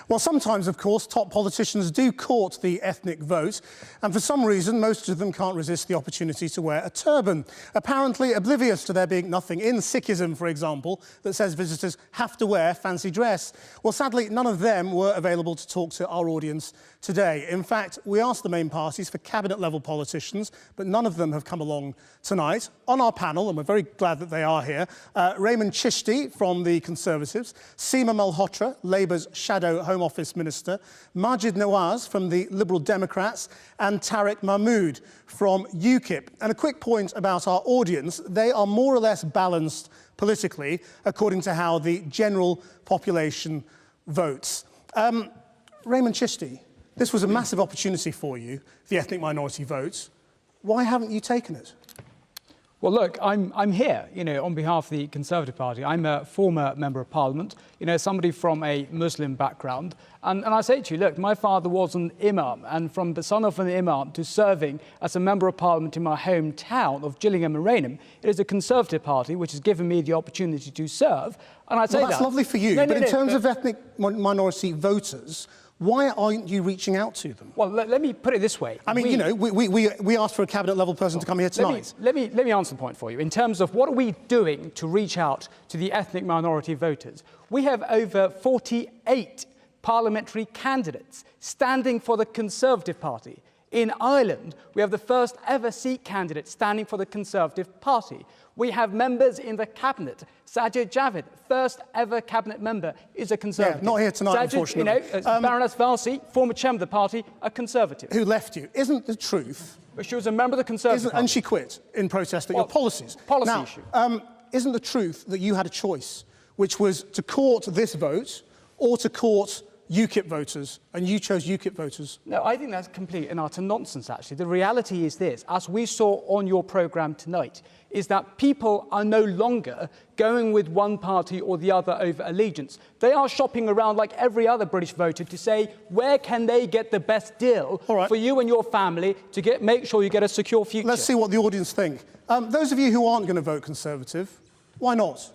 Well, sometimes, of course, top politicians do court the ethnic vote, and for some reason, most of them can't resist the opportunity to wear a turban, apparently oblivious to there being nothing in Sikhism, for example, that says visitors have to wear fancy dress. Well, sadly, none of them were available to talk to our audience today. In fact, we asked the main parties for cabinet-level politicians, but none of them have come along tonight. On our panel, and we're very glad that they are here, Raymond Chishti from the Conservatives, Seema Malhotra, Labour's Shadow Home Office Minister, Majid Nawaz from the Liberal Democrats, and Tariq Mahmood from UKIP. And a quick point about our audience, they are more or less balanced politically, according to how the general population votes. Raymond Chishti, this was a massive opportunity for you, the ethnic minority vote. Why haven't you taken it? Well, look, I'm here, on behalf of the Conservative Party. I'm a former Member of Parliament, somebody from a Muslim background. And I say to you, look, my father was an imam, and from the son of an imam to serving as a Member of Parliament in my hometown of Gillingham and Rainham, it is a Conservative Party which has given me the opportunity to serve. And I say that's lovely for you, but in terms of ethnic minority voters, why aren't you reaching out to them? Well, let me put it this way. I mean, we asked for a cabinet-level person to come here tonight. Let me answer the point for you. In terms of what are we doing to reach out to the ethnic minority voters, we have over 48 parliamentary candidates standing for the Conservative Party. In Ireland, we have the first ever Sikh candidate standing for the Conservative Party. We have members in the cabinet. Sajid Javid, first ever cabinet member, is a Conservative. Yeah, not here tonight, unfortunately. Baroness Valsi, former chairman of the party, a Conservative. Who left you? Isn't the truth... But she was a member of the Conservative Party. And she quit in protest at your policies. Policy issue. Isn't the truth that you had a choice, which was to court this vote or to court UKIP voters, and you chose UKIP voters? No, I think that's complete and utter nonsense, actually. The reality is this, as we saw on your programme tonight, is that people are no longer going with one party or the other over allegiance. They are shopping around like every other British voter to say, where can they get the best deal for you and your family to make sure you get a secure future? Let's see what the audience think. Those of you who aren't going to vote Conservative, why not?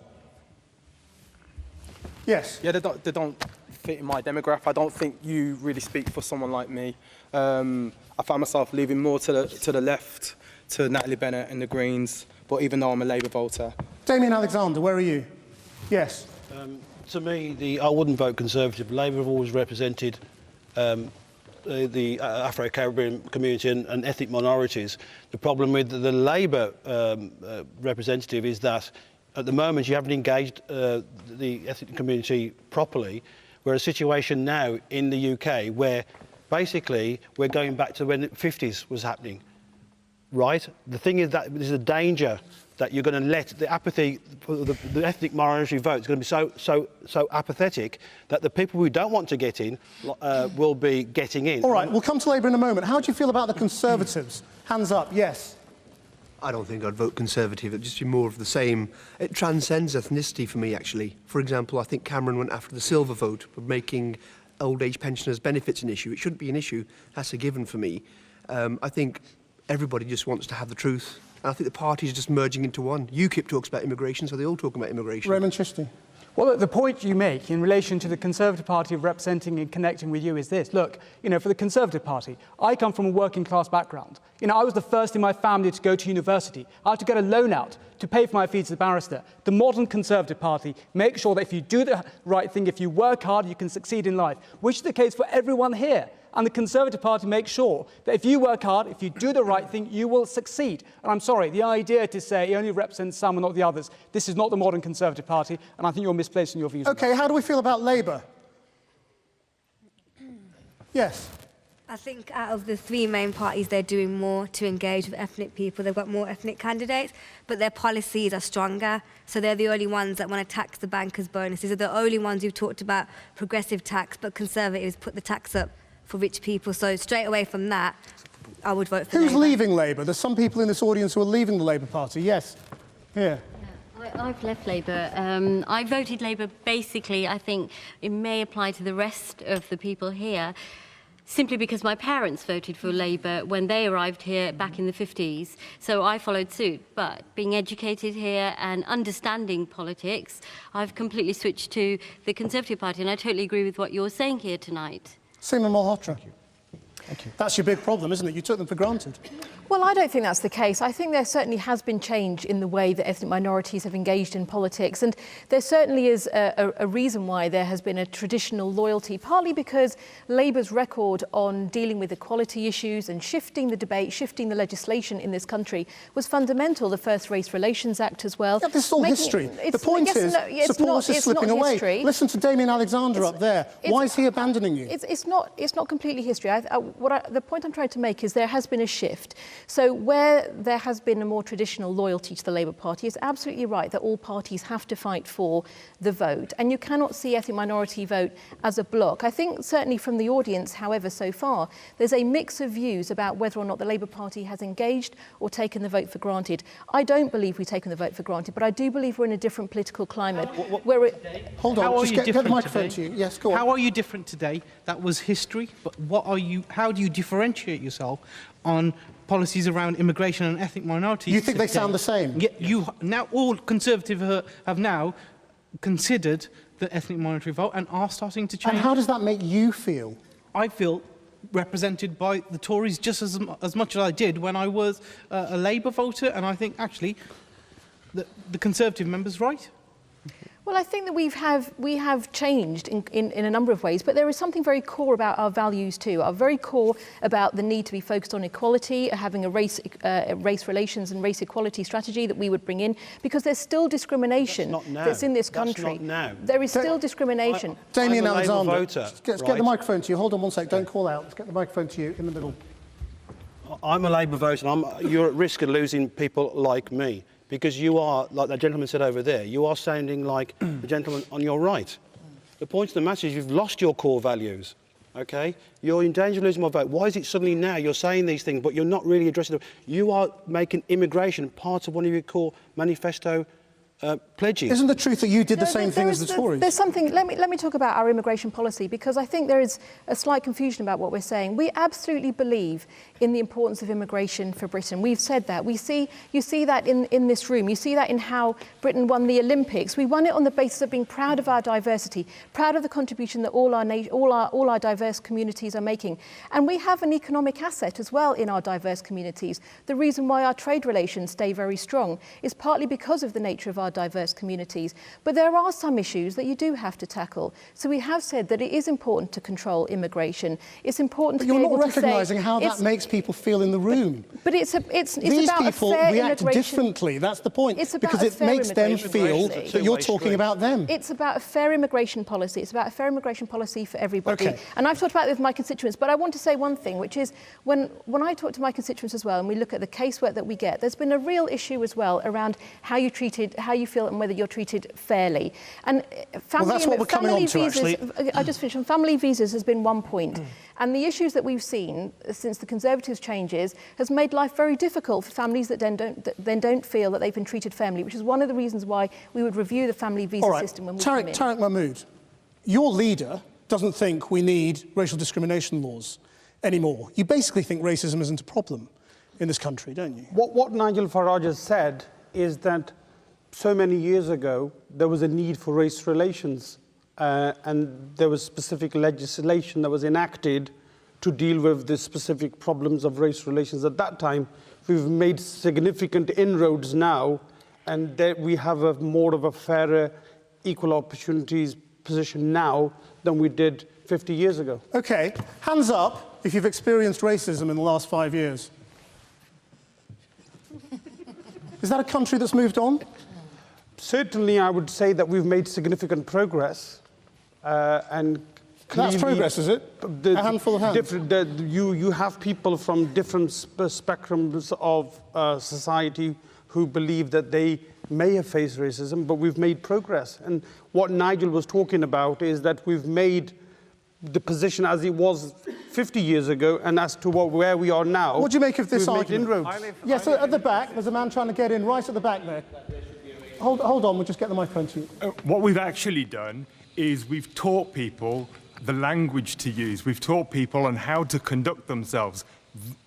Yes? Yeah, they don't fit in my demographic. I don't think you really speak for someone like me. I find myself leaning more to the left, to Natalie Bennett and the Greens, but even though I'm a Labour voter. Damien Alexander, where are you? Yes. To me, I wouldn't vote Conservative. Labour have always represented the Afro-Caribbean community and ethnic minorities. The problem with the Labour representative is that at the moment you haven't engaged the ethnic community properly. We're in a situation now in the UK where basically we're going back to when the 50s was happening. Right? The thing is that there's a danger that you're going to let the apathy, the ethnic minority vote is going to be so apathetic that the people who don't want to get in will be getting in. All right, we'll come to Labour in a moment. How do you feel about the Conservatives? Hands up, yes. I don't think I'd vote Conservative. It'd just be more of the same. It transcends ethnicity for me, actually. For example, I think Cameron went after the silver vote for making old age pensioners' benefits an issue. It shouldn't be an issue. That's a given for me. I think everybody just wants to have the truth. And I think the parties are just merging into one. UKIP talks about immigration, so they all talk about immigration. Raymond Chishti. Well, look, the point you make in relation to the Conservative Party of representing and connecting with you is this. Look, for the Conservative Party, I come from a working class background. I was the first in my family to go to university. I had to get a loan out to pay for my fees as a barrister. The modern Conservative Party makes sure that if you do the right thing, if you work hard, you can succeed in life, which is the case for everyone here. And the Conservative Party makes sure that if you work hard, if you do the right thing, you will succeed. And I'm sorry, the idea to say it only represents some and not the others, this is not the modern Conservative Party, and I think you're misplaced in your views. OK, how do we feel about Labour? Yes. I think out of the three main parties, they're doing more to engage with ethnic people. They've got more ethnic candidates, but their policies are stronger. So they're the only ones that want to tax the bankers' bonuses. They're the only ones who've talked about progressive tax, but Conservatives put the tax up for rich people. So straight away from that, I would vote for Labour. Who's leaving Labour? There's some people in this audience who are leaving the Labour Party. Yes. Here. I've left Labour. I voted Labour basically, I think it may apply to the rest of the people here, simply because my parents voted for Labour when they arrived here back in the 50s. So I followed suit. But being educated here and understanding politics, I've completely switched to the Conservative Party. And I totally agree with what you're saying here tonight. Seema Malhotra. Thank you. That's your big problem, isn't it? You took them for granted. Well, I don't think that's the case. I think there certainly has been change in the way that ethnic minorities have engaged in politics. And there certainly is a reason why there has been a traditional loyalty, partly because Labour's record on dealing with equality issues and shifting the debate, shifting the legislation in this country was fundamental. The first Race Relations Act as well. Yeah, this is all history. The point is, support is slipping away. History. Listen to Damien Alexander up there. Why is he abandoning you? It's not completely history. The point I'm trying to make is there has been a shift. So where there has been a more traditional loyalty to the Labour Party, it's absolutely right that all parties have to fight for the vote. And you cannot see ethnic minority vote as a bloc. I think certainly from the audience, however, so far, there's a mix of views about whether or not the Labour Party has engaged or taken the vote for granted. I don't believe we've taken the vote for granted, but I do believe we're in a different political climate. Hold on, just get the microphone to you. Yes, go on. How are you different today? That was history, but how do you differentiate yourself on policies around immigration and ethnic minorities? You think they sound the same? Yeah, now all Conservatives have now considered the ethnic minority vote and are starting to change. And how does that make you feel? I feel represented by the Tories just as much as I did when I was a Labour voter, and I think actually the Conservative member's right. Well, I think that we have changed in a number of ways, but there is something very core about our values too. Our very core about the need to be focused on equality, having a race relations and race equality strategy that we would bring in, because there's still discrimination that's in this country. That's not now. There is still discrimination. Damien I'm a Labour Alexander, voter, let's get the microphone to you. Hold on one sec, don't call out. Let's get the microphone to you in the middle. I'm a Labour voter, and you're at risk of losing people like me. Because you are, like that gentleman said over there, you are sounding like the gentleman on your right. The point of the matter is you've lost your core values, OK? You're in danger of losing my vote. Why is it suddenly now you're saying these things, but you're not really addressing them? You are making immigration part of one of your core manifesto pledges. Isn't the truth that you did the same thing as the Tories? There's something. Let me talk about our immigration policy, because I think there is a slight confusion about what we're saying. We absolutely believe in the importance of immigration for Britain. We've said that. You see that in this room. You see that in how Britain won the Olympics. We won it on the basis of being proud of our diversity, proud of the contribution that all our diverse communities are making. And we have an economic asset as well in our diverse communities. The reason why our trade relations stay very strong is partly because of the nature of our diverse communities. But there are some issues that you do have to tackle. So we have said that it is important to control immigration. It's important to be able to say... But you're not recognising how that makes people feel in the room. But it's about a fair immigration... These people react differently, that's the point. Because it makes them feel that you're talking about them. It's about a fair immigration policy. It's about a fair immigration policy for everybody. Okay. And I've talked about this with my constituents, but I want to say one thing, which is when I talk to my constituents as well, and we look at the casework that we get, there's been a real issue as well around how you feel and whether you're treated fairly. And that's what we're coming on to, actually. I just finished. On family visas has been one point. And the issues that we've seen since the Conservatives' changes has made life very difficult for families that then don't feel that they've been treated fairly, which is one of the reasons why we would review the family visa system when we come in. Tariq Mahmood, your leader doesn't think we need racial discrimination laws anymore. You basically think racism isn't a problem in this country, don't you? What Nigel Farage has said is that so many years ago, there was a need for race relations, and there was specific legislation that was enacted to deal with the specific problems of race relations at that time. We've made significant inroads now, and that we have more of a fairer, equal opportunities position now than we did 50 years ago. OK, hands up if you've experienced racism in the last 5 years. Is that a country that's moved on? Certainly, I would say that we've made significant progress, and that's progress, is it? A handful of hands. You have people from different spectrums of society who believe that they may have faced racism, but we've made progress. And what Nigel was talking about is that we've made the position as it was 50 years ago, and as to where we are now. What do you make of this argument? Yes, at the back, there's a man trying to get in right at the back there. Hold on, we'll just get the microphone to you. What we've actually done is we've taught people the language to use. We've taught people on how to conduct themselves.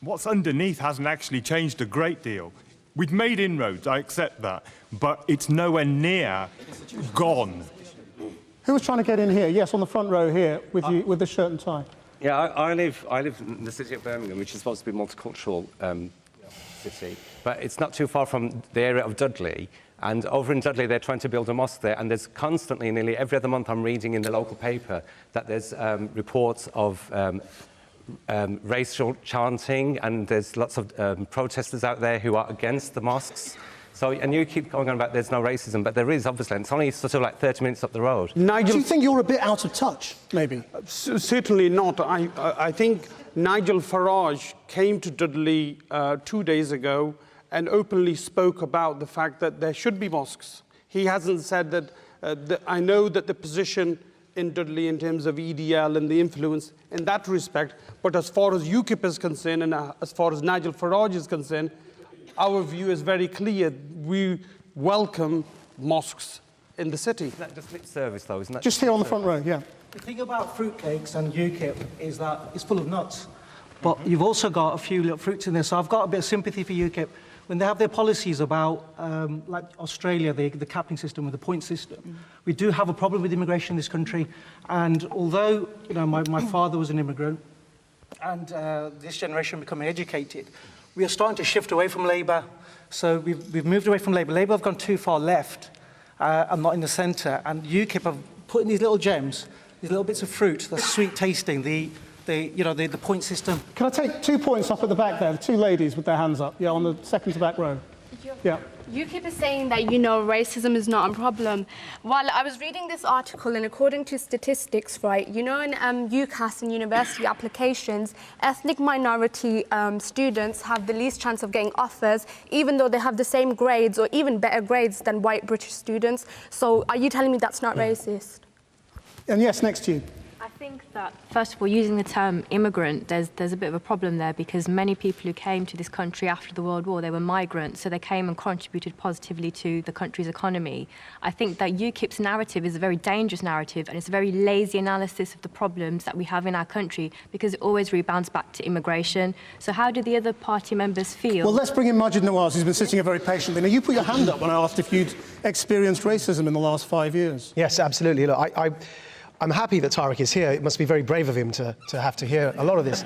What's underneath hasn't actually changed a great deal. We've made inroads, I accept that, but it's nowhere near gone. Who was trying to get in here? Yes, on the front row here with you, with the shirt and tie. Yeah, I live in the city of Birmingham, which is supposed to be a multicultural city, but it's not too far from the area of Dudley. And over in Dudley, they're trying to build a mosque there, and there's constantly, nearly every other month, I'm reading in the local paper that there's reports of racial chanting, and there's lots of protesters out there who are against the mosques. So, and you keep going on about there's no racism, but there is, obviously, and it's only sort of like 30 minutes up the road. Nigel, do you think you're a bit out of touch, maybe? Certainly not. I think Nigel Farage came to Dudley 2 days ago and openly spoke about the fact that there should be mosques. He hasn't said that, I know that the position in Dudley in terms of EDL and the influence in that respect, but as far as UKIP is concerned and as far as Nigel Farage is concerned, our view is very clear. We welcome mosques in the city. Isn't that just lip service, though, isn't that? Just here on the front row, yeah. The thing about fruitcakes and UKIP is that it's full of nuts, but you've also got a few little fruits in there, so I've got a bit of sympathy for UKIP. When they have their policies about, like Australia, the capping system with the point system, we do have a problem with immigration in this country. And although, you know, my father was an immigrant, and this generation becoming educated, we are starting to shift away from Labour. So we've moved away from Labour. Labour have gone too far left and not in the centre. And UKIP have put in these little gems, these little bits of fruit that's sweet tasting, the point system. Can I take 2 points up at the back there? The two ladies with their hands up. Yeah, on the second to back row. Yeah. UKIP is saying that, you know, racism is not a problem. While I was reading this article, and according to statistics, right, you know, in UCAS and university applications, ethnic minority students have the least chance of getting offers, even though they have the same grades or even better grades than white British students. So are you telling me that's not racist? And yes, next to you. I think that, first of all, using the term immigrant, there's a bit of a problem there, because many people who came to this country after the World War, they were migrants, so they came and contributed positively to the country's economy. I think that UKIP's narrative is a very dangerous narrative, and it's a very lazy analysis of the problems that we have in our country, because it always rebounds back to immigration. So how do the other party members feel? Well, let's bring in Majid Nawaz, who's been sitting here very patiently. Now, you put your hand up when I asked if you'd experienced racism in the last 5 years. Yes, absolutely. Look, I'm happy that Tariq is here. It must be very brave of him to have to hear a lot of this.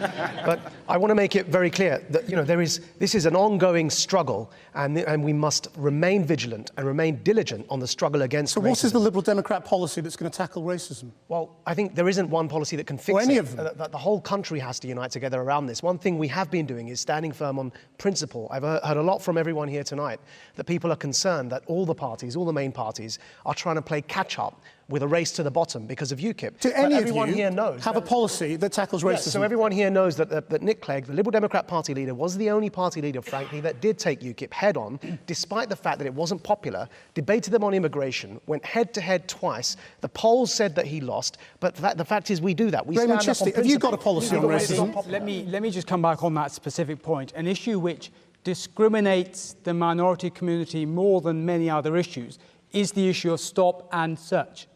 But I want to make it very clear that, you know, this is an ongoing struggle, and we must remain vigilant and remain diligent on the struggle against racism. So what is the Liberal Democrat policy that's going to tackle racism? Well, I think there isn't one policy that can fix any it. of them. The whole country has to unite together around this. One thing we have been doing is standing firm on principle. I've heard a lot from everyone here tonight that people are concerned that all the parties, all the main parties, are trying to play catch-up with a race to the bottom because of UKIP. Do any of everyone you here knows have a policy that tackles racism? Yes, so everyone here knows that Nick Clegg, the Liberal Democrat Party leader, was the only party leader, frankly, that did take UKIP head-on, despite the fact that it wasn't popular, debated them on immigration, went head-to-head twice. The polls said that he lost, but the fact is we do that. We Raymond stand up on Chiste, have you got a policy on racism? Let me just come back on that specific point. An issue which discriminates the minority community more than many other issues is the issue of stop and search.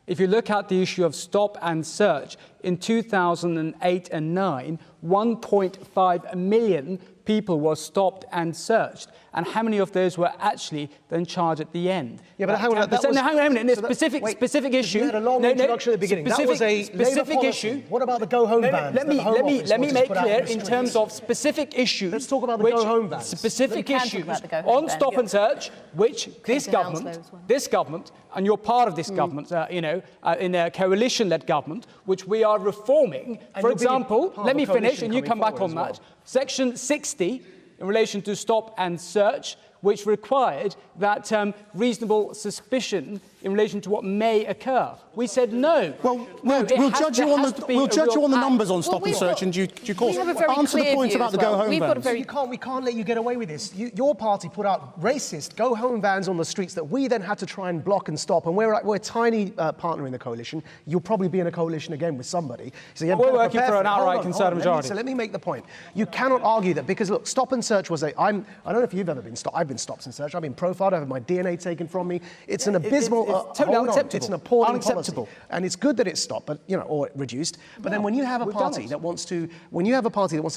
If you look at the issue of stop and search, in 2008 and 9, 1.5 million people were stopped and searched. And how many of those were actually then charged at the end? Yeah, but hang on. Hang on a minute. Specific issue. You had a long introduction at the beginning. That was a specific issue. What about the go-home ban? Let me make clear in terms of specific issues. Let's talk about the go-home ban. Specific issues on stop and search, which this government, and you're part of this government, in a coalition-led government, which we are reforming. For example, let me finish, and you come back on that. Section 60, in relation to stop and search, which required that reasonable suspicion in relation to what may occur. We said no. Well, we'll judge you on the numbers on stop and search in due course. Answer the point about the go-home bans. We can't let you get away with this. Your party put out racist go-home bans on the streets that we then had to try and block and stop. And we're a tiny partner in the coalition. You'll probably be in a coalition again with somebody. So we're working for an outright Conservative majority. So let me make the point. You cannot argue that because, look, stop and search was I don't know if you've ever been stopped. been stopped and searched. I've been profiled. I've had my DNA taken from me. It's an abysmal, it's totally unacceptable. It's an appalling Unacceptable. policy, and it's good that it's stopped, but or reduced. But then when you have a party that wants to,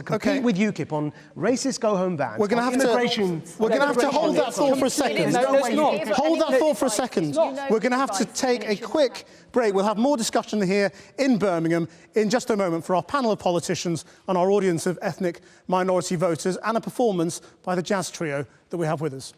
compete with UKIP on racist go-home bans, we're going to have to hold that thought for a second. Hold that thought for a second. We're going to have to take a quick break. We'll have more discussion here in Birmingham in just a moment for our panel of politicians and our audience of ethnic minority voters, and a performance by the jazz trio that we have with us.